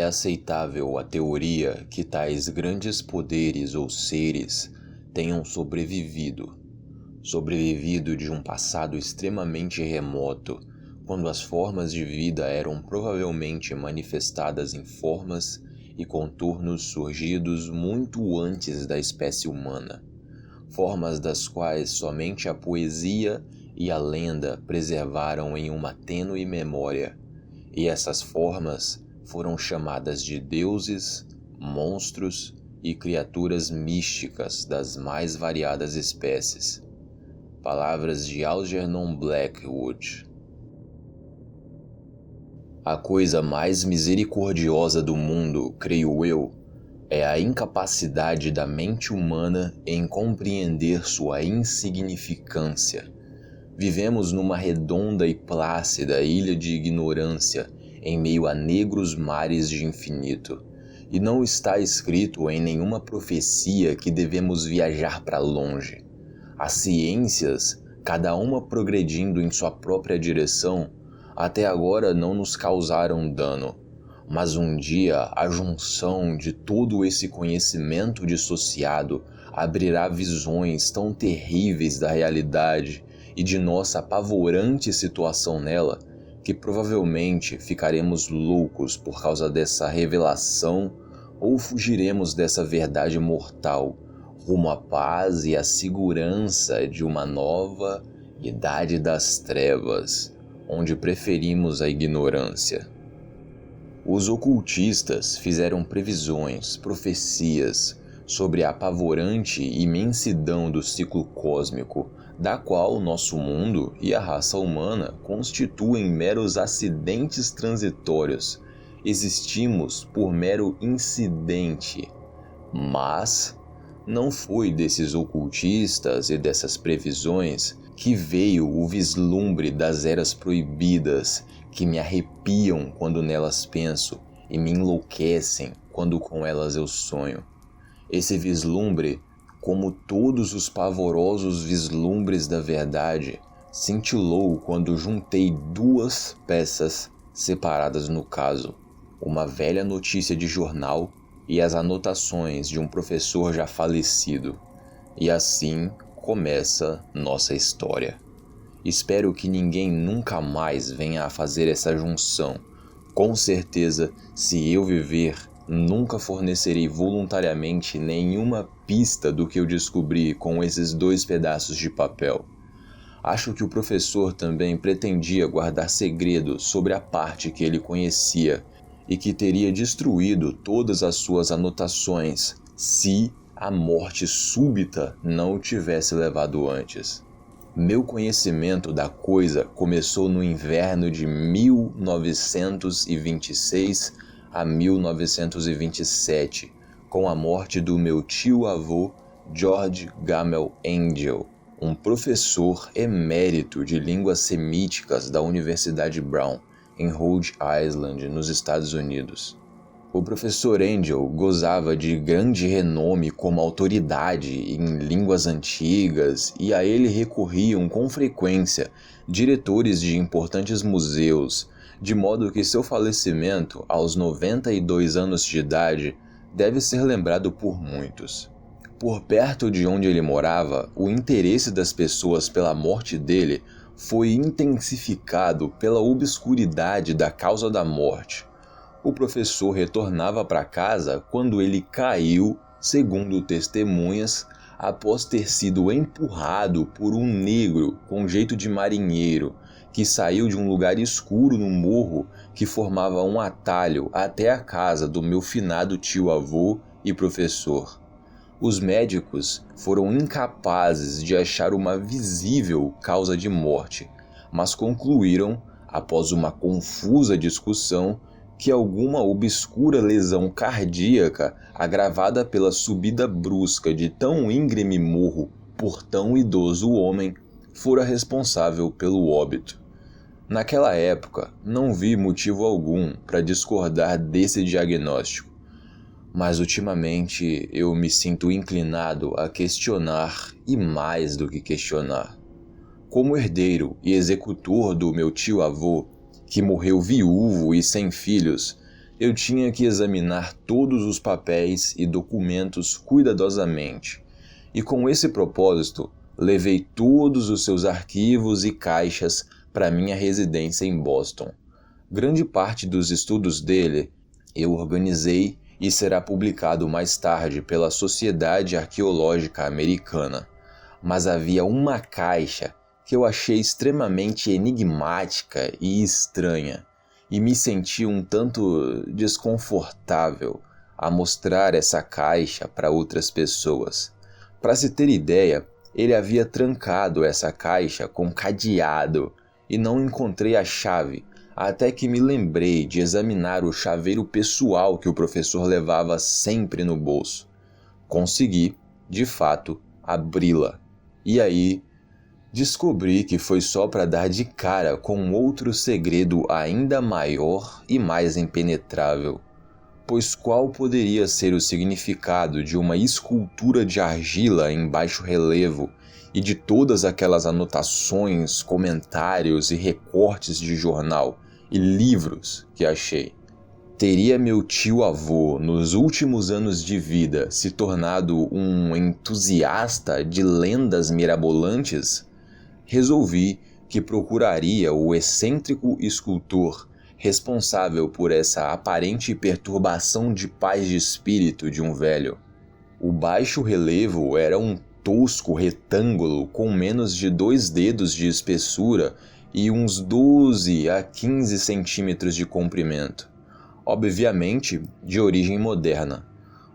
É aceitável a teoria que tais grandes poderes ou seres tenham sobrevivido de um passado extremamente remoto, quando as formas de vida eram provavelmente manifestadas em formas e contornos surgidos muito antes da espécie humana, formas das quais somente a poesia e a lenda preservaram em uma tênue memória, e essas formas foram chamadas de deuses, monstros e criaturas místicas das mais variadas espécies. Palavras de Algernon Blackwood. A coisa mais misericordiosa do mundo, creio eu, é a incapacidade da mente humana em compreender sua insignificância. Vivemos numa redonda e plácida ilha de ignorância, em meio a negros mares de infinito, e não está escrito em nenhuma profecia que devemos viajar para longe. As ciências, cada uma progredindo em sua própria direção, até agora não nos causaram dano, mas um dia a junção de todo esse conhecimento dissociado abrirá visões tão terríveis da realidade e de nossa apavorante situação nela, que provavelmente ficaremos loucos por causa dessa revelação ou fugiremos dessa verdade mortal rumo à paz e à segurança de uma nova idade das trevas, onde preferimos a ignorância. Os ocultistas fizeram previsões, profecias sobre a apavorante imensidão do ciclo cósmico, da qual nosso mundo e a raça humana constituem meros acidentes transitórios. Existimos por mero incidente, mas não foi desses ocultistas e dessas previsões que veio o vislumbre das eras proibidas, que me arrepiam quando nelas penso e me enlouquecem quando com elas eu sonho. Esse vislumbre, como todos os pavorosos vislumbres da verdade, cintilou quando juntei duas peças separadas no caso, uma velha notícia de jornal e as anotações de um professor já falecido. E assim começa nossa história. Espero que ninguém nunca mais venha a fazer essa junção. Com certeza, se eu viver, nunca fornecerei voluntariamente nenhuma pista do que eu descobri com esses dois pedaços de papel. Acho que o professor também pretendia guardar segredo sobre a parte que ele conhecia e que teria destruído todas as suas anotações se a morte súbita não o tivesse levado antes. Meu conhecimento da coisa começou no inverno de 1926 a 1927, com a morte do meu tio-avô George Gamel Angel, um professor emérito de línguas semíticas da Universidade Brown, em Rhode Island, nos Estados Unidos. O professor Angel gozava de grande renome como autoridade em línguas antigas e a ele recorriam com frequência diretores de importantes museus, de modo que seu falecimento, aos 92 anos de idade, deve ser lembrado por muitos. Por perto de onde ele morava, o interesse das pessoas pela morte dele foi intensificado pela obscuridade da causa da morte. O professor retornava para casa quando ele caiu, segundo testemunhas, após ter sido empurrado por um negro com jeito de marinheiro, que saiu de um lugar escuro no morro que formava um atalho até a casa do meu finado tio-avô e professor. Os médicos foram incapazes de achar uma visível causa de morte, mas concluíram, após uma confusa discussão, que alguma obscura lesão cardíaca agravada pela subida brusca de tão íngreme morro por tão idoso homem fora responsável pelo óbito. Naquela época, não vi motivo algum para discordar desse diagnóstico, mas ultimamente eu me sinto inclinado a questionar e mais do que questionar. Como herdeiro e executor do meu tio-avô, que morreu viúvo e sem filhos, Eu tinha que examinar todos os papéis e documentos cuidadosamente, e com esse propósito, levei todos os seus arquivos e caixas para minha residência em Boston. Grande parte dos estudos dele eu organizei e será publicado mais tarde pela Sociedade Arqueológica Americana. Mas havia uma caixa que eu achei extremamente enigmática e estranha, e me senti um tanto desconfortável a mostrar essa caixa para outras pessoas. Para se ter ideia, ele havia trancado essa caixa com cadeado e não encontrei a chave, até que me lembrei de examinar o chaveiro pessoal que o professor levava sempre no bolso. Consegui, de fato, abri-la. E aí, descobri que foi só para dar de cara com outro segredo ainda maior e mais impenetrável. Pois qual poderia ser o significado de uma escultura de argila em baixo relevo e de todas aquelas anotações, comentários e recortes de jornal e livros que achei? Teria meu tio-avô, nos últimos anos de vida, se tornado um entusiasta de lendas mirabolantes? Resolvi que procuraria o excêntrico escultor responsável por essa aparente perturbação de paz de espírito de um velho. O baixo relevo era um tosco retângulo com menos de 2 dedos de espessura e uns 12 a 15 centímetros de comprimento. Obviamente, de origem moderna.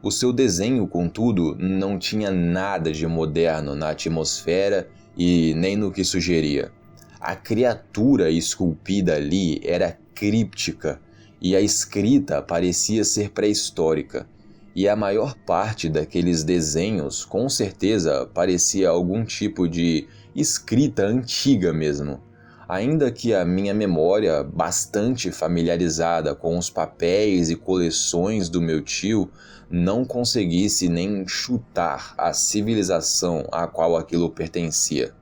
O seu desenho, contudo, não tinha nada de moderno na atmosfera e nem no que sugeria. A criatura esculpida ali era críptica e a escrita parecia ser pré-histórica. E a maior parte daqueles desenhos, com certeza, parecia algum tipo de escrita antiga mesmo. Ainda que a minha memória, bastante familiarizada com os papéis e coleções do meu tio, não conseguisse nem chutar a civilização a qual aquilo pertencia.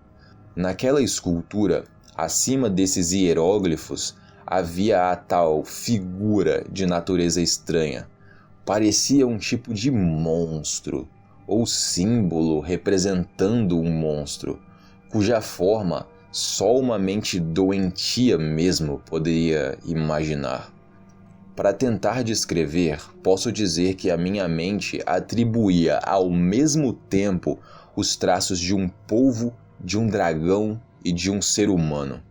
Naquela escultura, acima desses hieróglifos, havia a tal figura de natureza estranha. Parecia um tipo de monstro, ou símbolo representando um monstro, cuja forma só uma mente doentia mesmo poderia imaginar. Para tentar descrever, posso dizer que a minha mente atribuía ao mesmo tempo os traços de um polvo, de um dragão e de um ser humano.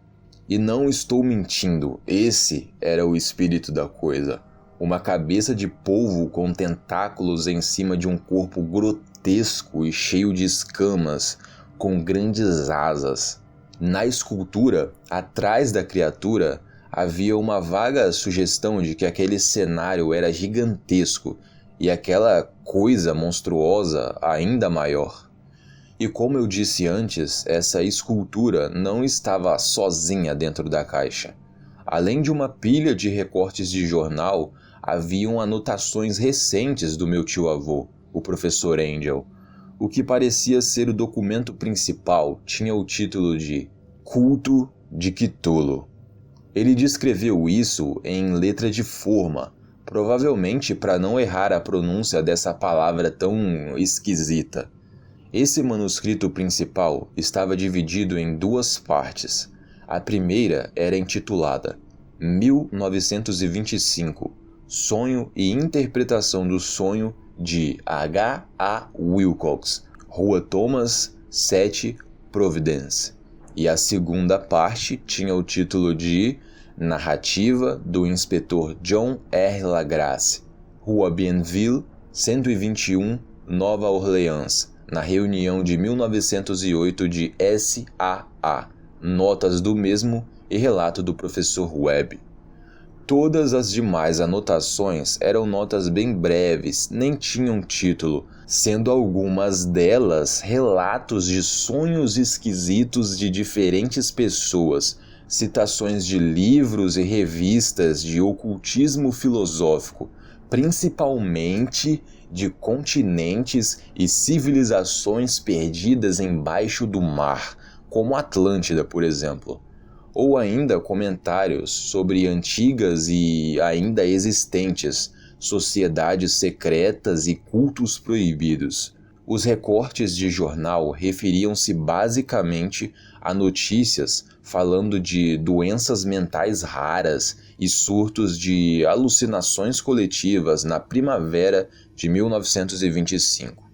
E não estou mentindo, esse era o espírito da coisa. Uma cabeça de polvo com tentáculos em cima de um corpo grotesco e cheio de escamas, com grandes asas. Na escultura, atrás da criatura, havia uma vaga sugestão de que aquele cenário era gigantesco e aquela coisa monstruosa ainda maior. E como eu disse antes, essa escultura não estava sozinha dentro da caixa. Além de uma pilha de recortes de jornal, haviam anotações recentes do meu tio-avô, o professor Angel. O que parecia ser o documento principal tinha o título de Culto de Cthulhu. Ele descreveu isso em letra de forma, provavelmente para não errar a pronúncia dessa palavra tão esquisita. Esse manuscrito principal estava dividido em 2 partes. A primeira era intitulada 1925, Sonho e Interpretação do Sonho de H. A. Wilcox, Rua Thomas, 7, Providence. E a segunda parte tinha o título de Narrativa do Inspetor John R. LaGrasse, Rua Bienville, 121, Nova Orleans, na reunião de 1908 de S.A.A., notas do mesmo e relato do professor Webb. Todas as demais anotações eram notas bem breves, nem tinham título, sendo algumas delas relatos de sonhos esquisitos de diferentes pessoas, citações de livros e revistas de ocultismo filosófico, principalmente de continentes e civilizações perdidas embaixo do mar, como Atlântida, por exemplo. ou ainda comentários sobre antigas e ainda existentes sociedades secretas e cultos proibidos. Os recortes de jornal referiam-se basicamente a notícias falando de doenças mentais raras e surtos de alucinações coletivas na primavera de 1925.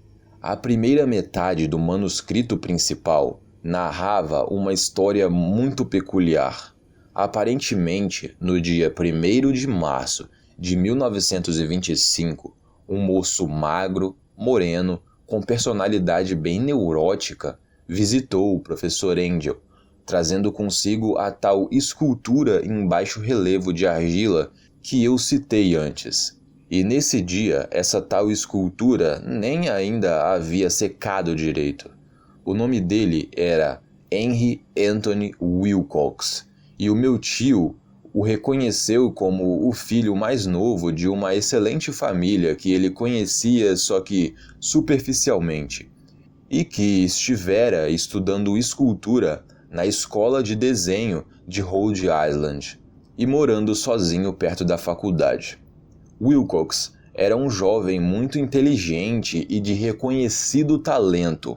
A primeira metade do manuscrito principal narrava uma história muito peculiar. Aparentemente, no dia 1º de março de 1925, um moço magro, moreno, com personalidade bem neurótica, visitou o professor Angel, trazendo consigo a tal escultura em baixo relevo de argila que eu citei antes. E nesse dia, essa tal escultura nem ainda havia secado direito. O nome dele era Henry Anthony Wilcox, e o meu tio o reconheceu como o filho mais novo de uma excelente família que ele conhecia só que superficialmente, e que estivera estudando escultura na escola de desenho de Rhode Island e morando sozinho perto da faculdade. Wilcox era um jovem muito inteligente e de reconhecido talento,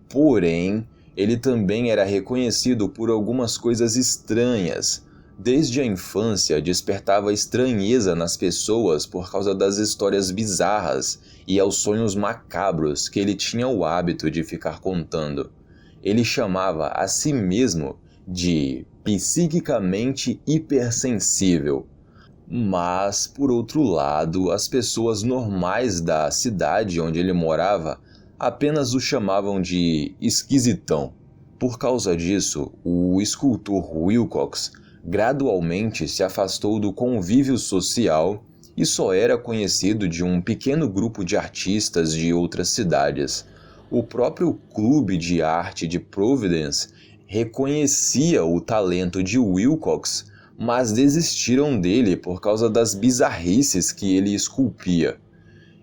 porém, ele também era reconhecido por algumas coisas estranhas. Desde a infância, despertava estranheza nas pessoas por causa das histórias bizarras e aos sonhos macabros que ele tinha o hábito de ficar contando. Ele chamava a si mesmo de psiquicamente hipersensível. Mas, por outro lado, as pessoas normais da cidade onde ele morava apenas o chamavam de esquisitão. Por causa disso, o escultor Wilcox gradualmente se afastou do convívio social e só era conhecido de um pequeno grupo de artistas de outras cidades. O próprio Clube de Arte de Providence reconhecia o talento de Wilcox, mas desistiram dele por causa das bizarrices que ele esculpia.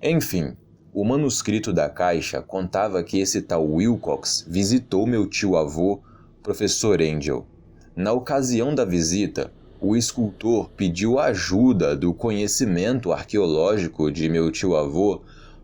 Enfim, o manuscrito da caixa contava que esse tal Wilcox visitou meu tio-avô, professor Angel. Na ocasião da visita, o escultor pediu a ajuda do conhecimento arqueológico de meu tio-avô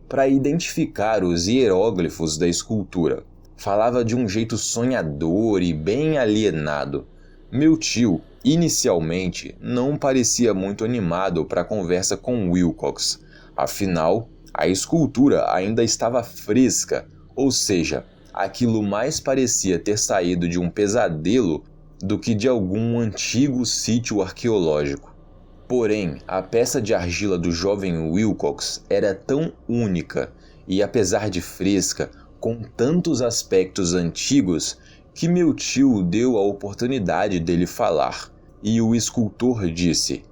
para identificar os hieróglifos da escultura. Falava de um jeito sonhador e bem alienado. Meu tio, inicialmente, não parecia muito animado para a conversa com Wilcox. Afinal, a escultura ainda estava fresca, ou seja, aquilo mais parecia ter saído de um pesadelo do que de algum antigo sítio arqueológico. Porém, a peça de argila do jovem Wilcox era tão única e, apesar de fresca, com tantos aspectos antigos, que meu tio deu a oportunidade dele falar. E o escultor disse: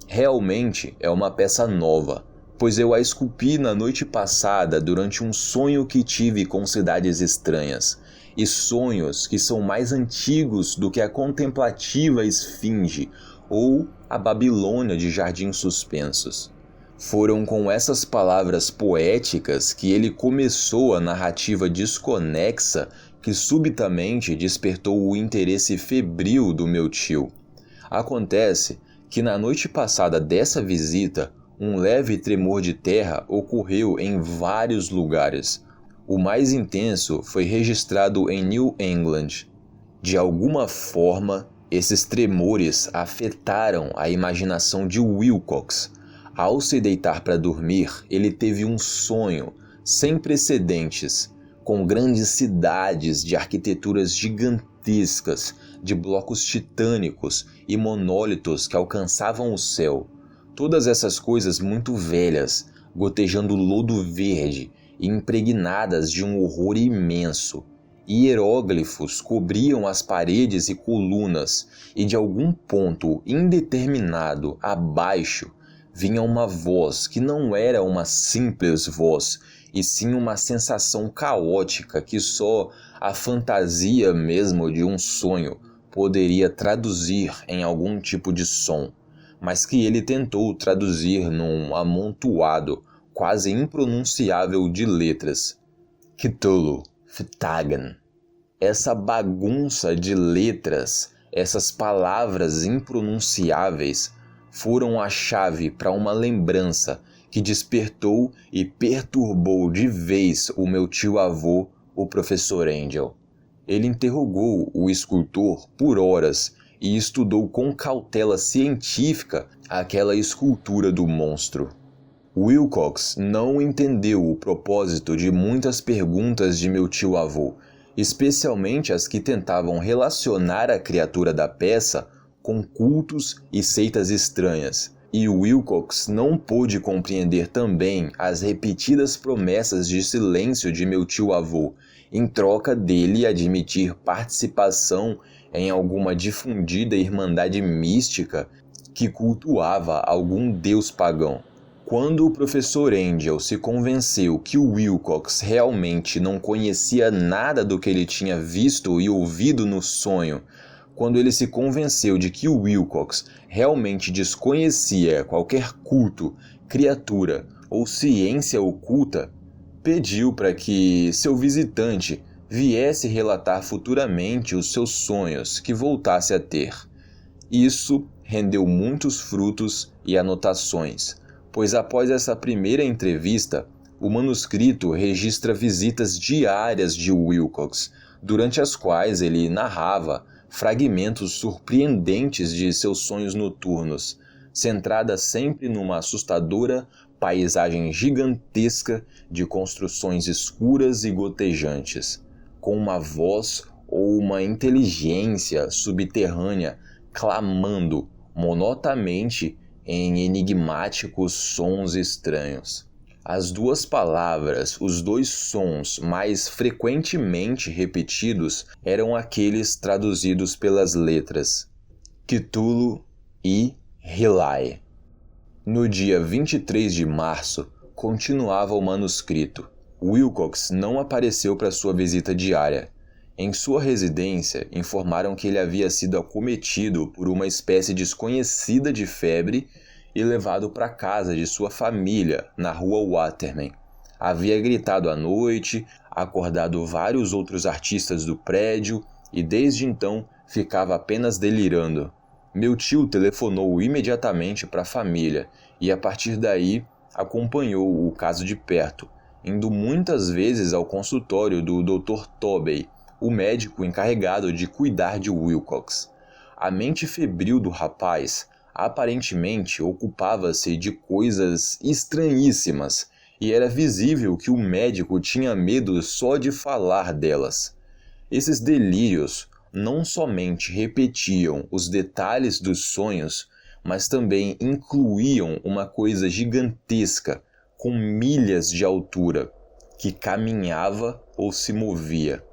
"Realmente é uma peça nova, pois eu a esculpi na noite passada durante um sonho que tive com cidades estranhas, e sonhos que são mais antigos do que a contemplativa esfinge ou a Babilônia de Jardins Suspensos." Foram com essas palavras poéticas que ele começou a narrativa desconexa que subitamente despertou o interesse febril do meu tio. Acontece que na noite passada dessa visita, um leve tremor de terra ocorreu em vários lugares. O mais intenso foi registrado em New England. De alguma forma, esses tremores afetaram a imaginação de Wilcox. Ao se deitar para dormir, ele teve um sonho sem precedentes, com grandes cidades de arquiteturas gigantescas, de blocos titânicos e monólitos que alcançavam o céu. Todas essas coisas muito velhas, gotejando lodo verde e impregnadas de um horror imenso. Hieróglifos cobriam as paredes e colunas, e de algum ponto indeterminado abaixo vinha uma voz que não era uma simples voz, e sim uma sensação caótica que só a fantasia mesmo de um sonho poderia traduzir em algum tipo de som, mas que ele tentou traduzir num amontoado quase impronunciável de letras. Cthulhu, Phtagan. Essa bagunça de letras Essas palavras impronunciáveis foram a chave para uma lembrança que despertou e perturbou de vez o meu tio-avô, o professor Angel. Ele interrogou o escultor por horas e estudou com cautela científica aquela escultura do monstro. Wilcox não entendeu o propósito de muitas perguntas de meu tio-avô, especialmente as que tentavam relacionar a criatura da peça com cultos e seitas estranhas. E Wilcox não pôde compreender também as repetidas promessas de silêncio de meu tio-avô, em troca dele admitir participação em alguma difundida irmandade mística que cultuava algum deus pagão. Quando o professor Angel se convenceu que o Wilcox realmente não conhecia nada do que ele tinha visto e ouvido no sonho, quando ele se convenceu de que o Wilcox realmente desconhecia qualquer culto, criatura ou ciência oculta, pediu para que seu visitante viesse relatar futuramente os seus sonhos que voltasse a ter. Isso rendeu muitos frutos e anotações, pois após essa primeira entrevista, o manuscrito registra visitas diárias de Wilcox, durante as quais ele narrava fragmentos surpreendentes de seus sonhos noturnos, centrada sempre numa assustadora paisagem gigantesca de construções escuras e gotejantes, com uma voz ou uma inteligência subterrânea clamando monotamente em enigmáticos sons estranhos. As duas palavras, os dois sons mais frequentemente repetidos eram aqueles traduzidos pelas letras Cthulhu e Hilai. No dia 23 de março, continuava o manuscrito. Wilcox não apareceu para sua visita diária. Em sua residência, informaram que ele havia sido acometido por uma espécie desconhecida de febre e levado para a casa de sua família, na rua Waterman. Havia gritado à noite, acordado vários outros artistas do prédio e desde então ficava apenas delirando. Meu tio telefonou imediatamente para a família e a partir daí acompanhou o caso de perto, indo muitas vezes ao consultório do Dr. Tobey, o médico encarregado de cuidar de Wilcox. A mente febril do rapaz aparentemente ocupava-se de coisas estranhíssimas e era visível que o médico tinha medo só de falar delas. Esses delírios não somente repetiam os detalhes dos sonhos, mas também incluíam uma coisa gigantesca, com milhas de altura, que caminhava ou se movia.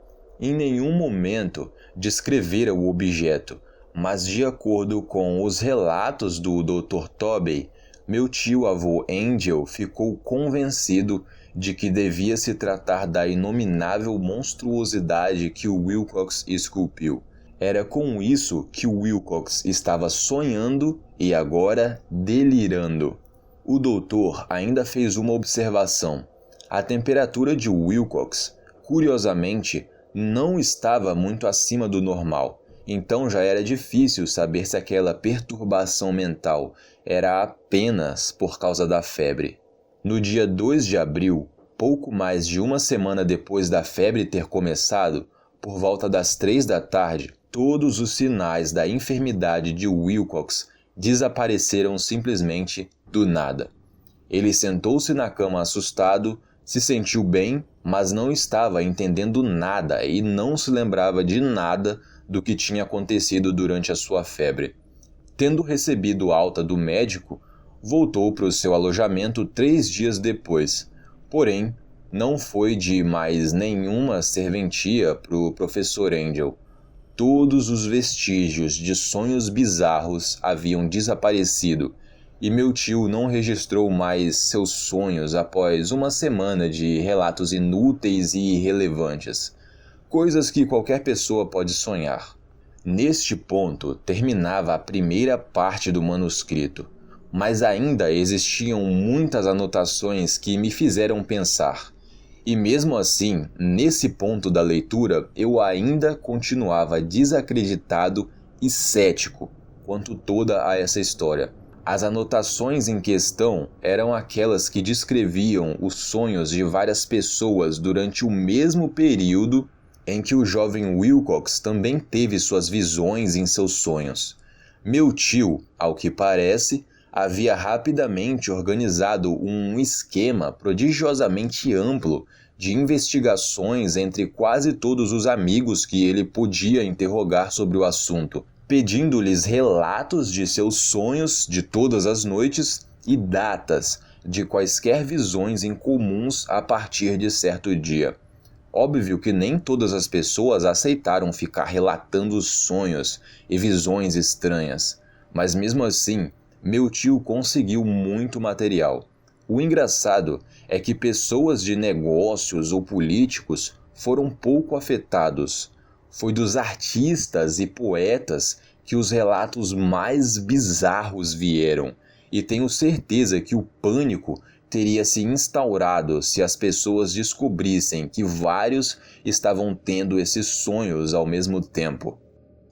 Em nenhum momento descrevera o objeto, mas de acordo com os relatos do Dr. Tobey, meu tio-avô Angel ficou convencido de que devia se tratar da inominável monstruosidade que o Wilcox esculpiu. Era com isso que o Wilcox estava sonhando e agora delirando. O doutor ainda fez uma observação. A temperatura de Wilcox, curiosamente, não estava muito acima do normal, então já era difícil saber se aquela perturbação mental era apenas por causa da febre. No dia 2 de abril, pouco mais de uma semana depois da febre ter começado, por volta das 3 da tarde, todos os sinais da enfermidade de Wilcox desapareceram simplesmente do nada. Ele sentou-se na cama assustado, se sentiu bem, mas não estava entendendo nada e não se lembrava de nada do que tinha acontecido durante a sua febre. Tendo recebido alta do médico, voltou para o seu alojamento 3 dias depois. Porém, não foi de mais nenhuma serventia para o professor Angel. Todos os vestígios de sonhos bizarros haviam desaparecido, e meu tio não registrou mais seus sonhos após uma semana de relatos inúteis e irrelevantes, coisas que qualquer pessoa pode sonhar. Neste ponto terminava a primeira parte do manuscrito, mas ainda existiam muitas anotações que me fizeram pensar. E mesmo assim, nesse ponto da leitura, eu ainda continuava desacreditado e cético quanto toda a essa história. As anotações em questão eram aquelas que descreviam os sonhos de várias pessoas durante o mesmo período em que o jovem Wilcox também teve suas visões em seus sonhos. Meu tio, ao que parece, havia rapidamente organizado um esquema prodigiosamente amplo de investigações entre quase todos os amigos que ele podia interrogar sobre o assunto, pedindo-lhes relatos de seus sonhos de todas as noites e datas de quaisquer visões incomuns a partir de certo dia. Óbvio que nem todas as pessoas aceitaram ficar relatando sonhos e visões estranhas, mas mesmo assim, meu tio conseguiu muito material. O engraçado é que pessoas de negócios ou políticos foram pouco afetados. Foi dos artistas e poetas que os relatos mais bizarros vieram, e tenho certeza que o pânico teria se instaurado se as pessoas descobrissem que vários estavam tendo esses sonhos ao mesmo tempo.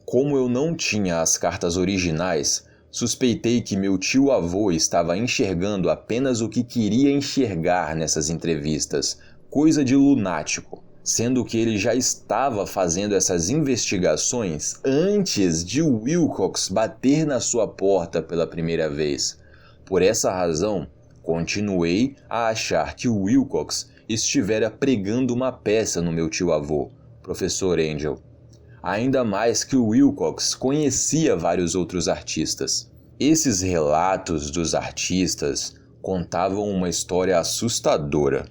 Como eu não tinha as cartas originais, suspeitei que meu tio-avô estava enxergando apenas o que queria enxergar nessas entrevistas, coisa de lunático, sendo que ele já estava fazendo essas investigações antes de Wilcox bater na sua porta pela primeira vez. Por essa razão, continuei a achar que o Wilcox estivera pregando uma peça no meu tio-avô, Professor Angel. Ainda mais que o Wilcox conhecia vários outros artistas. Esses relatos dos artistas contavam uma história assustadora.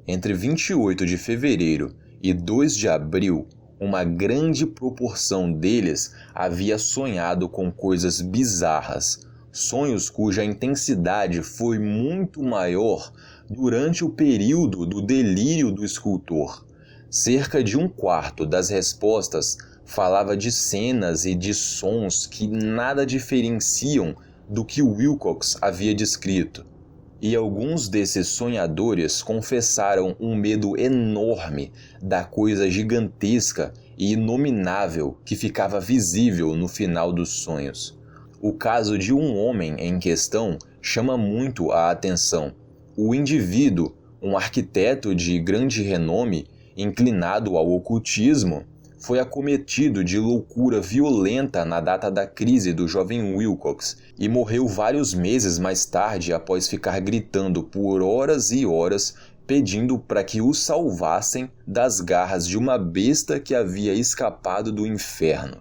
Entre 28 de fevereiro e 2 de abril, uma grande proporção deles havia sonhado com coisas bizarras, sonhos cuja intensidade foi muito maior durante o período do delírio do escultor. Cerca de 1/4 das respostas falava de cenas e de sons que nada diferenciam do que Wilcox havia descrito. E alguns desses sonhadores confessaram um medo enorme da coisa gigantesca e inominável que ficava visível no final dos sonhos. O caso de um homem em questão chama muito a atenção. O indivíduo, um arquiteto de grande renome, inclinado ao ocultismo, foi acometido de loucura violenta na data da crise do jovem Wilcox e morreu vários meses mais tarde após ficar gritando por horas e horas pedindo para que o salvassem das garras de uma besta que havia escapado do inferno.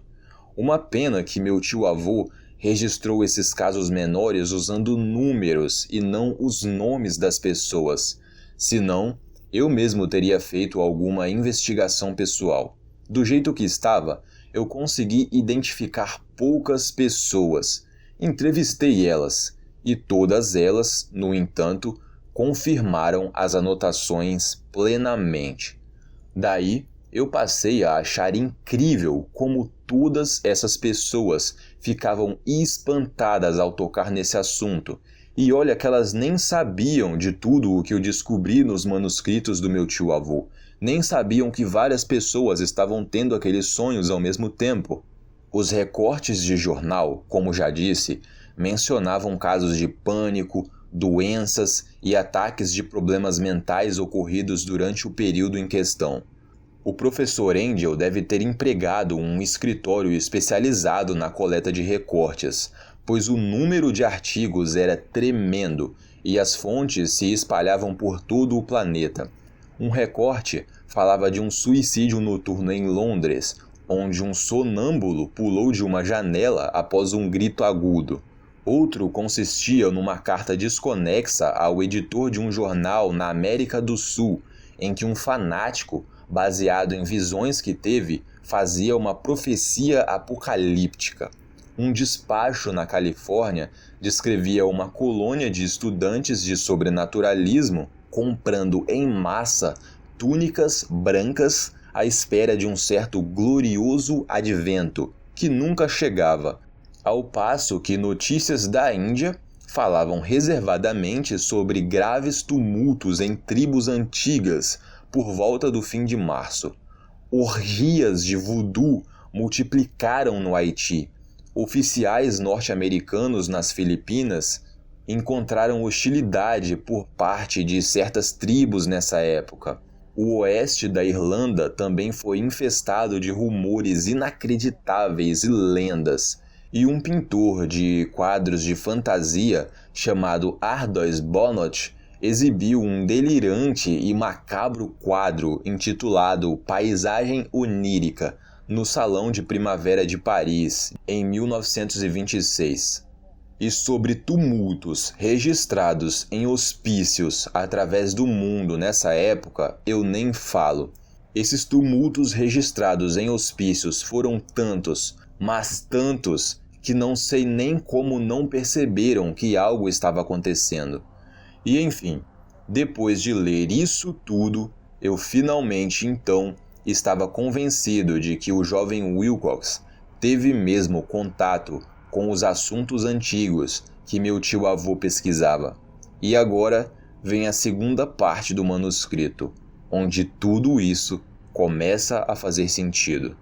Uma pena que meu tio-avô registrou esses casos menores usando números e não os nomes das pessoas. Senão, eu mesmo teria feito alguma investigação pessoal. Do jeito que estava, eu consegui identificar poucas pessoas. Entrevistei elas, e todas elas, no entanto, confirmaram as anotações plenamente. Daí, eu passei a achar incrível como todas essas pessoas ficavam espantadas ao tocar nesse assunto. E olha que elas nem sabiam de tudo o que eu descobri nos manuscritos do meu tio-avô. Nem sabiam que várias pessoas estavam tendo aqueles sonhos ao mesmo tempo. Os recortes de jornal, como já disse, mencionavam casos de pânico, doenças e ataques de problemas mentais ocorridos durante o período em questão. O professor Angel deve ter empregado um escritório especializado na coleta de recortes, pois o número de artigos era tremendo e as fontes se espalhavam por todo o planeta. Um recorte falava de um suicídio noturno em Londres, onde um sonâmbulo pulou de uma janela após um grito agudo. Outro consistia numa carta desconexa ao editor de um jornal na América do Sul, em que um fanático, baseado em visões que teve, fazia uma profecia apocalíptica. Um despacho na Califórnia descrevia uma colônia de estudantes de sobrenaturalismo comprando em massa túnicas brancas à espera de um certo glorioso advento, que nunca chegava, ao passo que notícias da Índia falavam reservadamente sobre graves tumultos em tribos antigas por volta do fim de março. Orgias de voodoo multiplicaram no Haiti, oficiais norte-americanos nas Filipinas encontraram hostilidade por parte de certas tribos nessa época. O oeste da Irlanda também foi infestado de rumores inacreditáveis e lendas, e um pintor de quadros de fantasia chamado Ardois Bonnot exibiu um delirante e macabro quadro intitulado Paisagem Onírica no Salão de Primavera de Paris, em 1926. E sobre tumultos registrados em hospícios através do mundo nessa época, eu nem falo. Esses tumultos registrados em hospícios foram tantos, mas tantos, que não sei nem como não perceberam que algo estava acontecendo. E enfim, depois de ler isso tudo, eu finalmente então estava convencido de que o jovem Wilcox teve mesmo contato com os assuntos antigos que meu tio-avô pesquisava. E agora vem a segunda parte do manuscrito, onde tudo isso começa a fazer sentido.